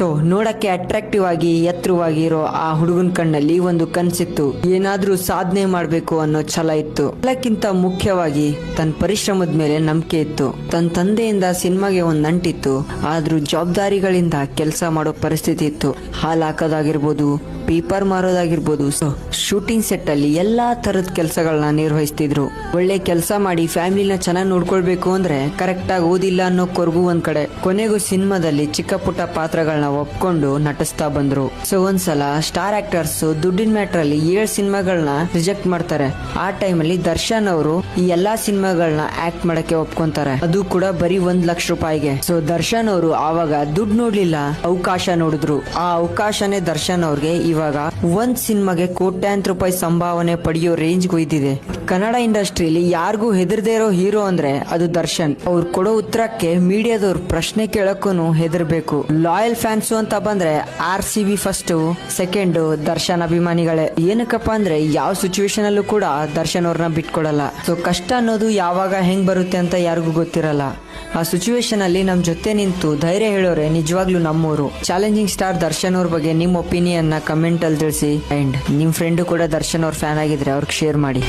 So ನೋಡಕ್ಕೆ attractive ಆಗಿ ಎತ್ತರವಾಗಿರೋ ಆ ಹುಡುಗನ ಕಣ್ಣಲ್ಲಿ ಒಂದು ಕನ್ಸಿತ್ತು, ಏನಾದ್ರೂ ಸಾಧನೆ ಮಾಡ್ಬೇಕು ಅನ್ನೋ ಛಲ ಇತ್ತು. ಎಲ್ಲಕ್ಕಿಂತ ಮುಖ್ಯವಾಗಿ ತನ್ನ ಪರಿಶ್ರಮದ ಮೇಲೆ ನಂಬಿಕೆ ಇತ್ತು. ತನ್ನ ತಂದೆಯಿಂದ ಸಿನಿಮಾಗೆ ಒಂದ್ ನಂಟಿತ್ತು, ಆದ್ರೂ ಜವಾಬ್ದಾರಿಗಳಿಂದ ಕೆಲಸ ಮಾಡೋ ಪರಿಸ್ಥಿತಿ ಇತ್ತು. ಹಾಲ್ ಹಾಕೋದಾಗಿರ್ಬೋದು, ಪೇಪರ್ ಮಾರೋದಾಗಿರ್ಬೋದು, ಶೂಟಿಂಗ್ ಸೆಟ್ ಅಲ್ಲಿ ಎಲ್ಲಾ ತರದ ಕೆಲಸಗಳನ್ನ ನಿರ್ವಹಿಸ್ತಿದ್ರು. ಒಳ್ಳೆ ಕೆಲಸ ಮಾಡಿ ಫ್ಯಾಮಿಲಿನ ಚೆನ್ನಾಗಿ ನೋಡ್ಕೊಳ್ಬೇಕು ಅಂದ್ರೆ ಕರೆಕ್ಟ್ ಆಗಿ ಓದಿಲ್ಲ ಅನ್ನೋ ಕೊರಗು ಒಂದ್ ಕಡೆ. ಕೊನೆಗೂ ಸಿನಿಮಾದಲ್ಲಿ ಚಿಕ್ಕ ಪುಟ್ಟ ಪಾತ್ರಗಳನ್ನ ಒಪ್ಕೊಂಡು ನಟಿಸ್ತಾ ಬಂದ್ರು. ಸೊ ಒಂದ್ಸಲ ಸ್ಟಾರ್ ಆಕ್ಟರ್ಸ್ ದುಡ್ಡಿನ ಮ್ಯಾಟರ್ ಅಲ್ಲಿ 7 ಸಿನಿಮಾಗಳನ್ನ ರಿಜೆಕ್ಟ್ ಮಾಡ್ತಾರೆ. ಆ ಟೈಮಲ್ಲಿ ದರ್ಶನ್ ಅವರು ಈ ಎಲ್ಲಾ ಸಿನಿಮಾಗಳನ್ನ ಆಕ್ಟ್ ಮಾಡಕ್ಕೆ ಒಪ್ಕೊಂತಾರೆ, ಅದು ಕೂಡ ಬರೀ 1 ಲಕ್ಷ ರೂಪಾಯಿಗೆ. ಸೊ ದರ್ಶನ್ ಅವರು ಆವಾಗ ದುಡ್ಡು ನೋಡ್ಲಿಲ್ಲ, ಅವಕಾಶ ನೋಡಿದ್ರು. ಆ ಅವಕಾಶನೇ ದರ್ಶನ್ ಅವ್ರಿಗೆ ಇವಾಗ ಒಂದ್ ಸಿನಿಮಾಗೆ ಕೋಟ್ಯಾಂತರ ರೂಪಾಯಿ ಸಂಭಾವನೆ ಪಡೆಯೋ ರೇಂಜ್ ಒಯ್ದಿದೆ. ಕನ್ನಡ ಇಂಡಸ್ಟ್ರಿಯಲ್ಲಿ ಯಾರಿಗೂ ಹೆದರ್ದೇ ಇರೋ ಹೀರೋ ಅಂದ್ರೆ ಅದು ದರ್ಶನ್. ಅವ್ರು ಕೊಡೋ ಉತ್ತರಕ್ಕೆ ಮೀಡಿಯಾದವ್ರು ಪ್ರಶ್ನೆ ಕೇಳಕ್ಕೂ ಹೆದರ್ಬೇಕು. ಲಾಯಲ್ ಫ್ಯಾನ್ಸ್ ಅಂತ ಬಂದ್ರೆ RCB ಫಸ್ಟ್, ಸೆಕೆಂಡ್ ದರ್ಶನ್ ಅಭಿಮಾನಿಗಳೇ. ಏನಕ್ಕಪ್ಪ ಅಂದ್ರೆ ಯಾವ ಸಿಚುವೇಶನ್ ಅಲ್ಲೂ ಕೂಡ ದರ್ಶನ್ ಅವ್ರನ್ನ ಬಿಟ್ಕೊಡಲ್ಲ. ಸೊ ಕಷ್ಟ ಅನ್ನೋದು ಯಾವಾಗ ಹೆಂಗ್ ಬರುತ್ತೆ ಅಂತ ಯಾರಿಗೂ ಗೊತ್ತಿರಲ್ಲ. ಆ ಸಿಚುವೇಶನ್ ಅಲ್ಲಿ ನಮ್ ಜೊತೆ ನಿಂತು ಧೈರ್ಯ ಹೇಳೋರೆ ನಿಜವಾಗ್ಲೂ ನಮ್ಮೂರು. ಚಾಲೆಂಜಿಂಗ್ ಸ್ಟಾರ್ ದರ್ಶನ್ ಅವ್ರ ಬಗ್ಗೆ ನಿಮ್ ಒಪಿನಿಯನ್ ನ ಕಮೆಂಟ್ ಅಲ್ಲಿ ತಿಳಿಸಿ. ಅಂಡ್ ನಿಮ್ ಫ್ರೆಂಡ್ ಕೂಡ ದರ್ಶನ್ ಅವ್ರ ಫ್ಯಾನ್ ಆಗಿದ್ರೆ ಅವ್ರಿಗೆ ಶೇರ್ ಮಾಡಿ.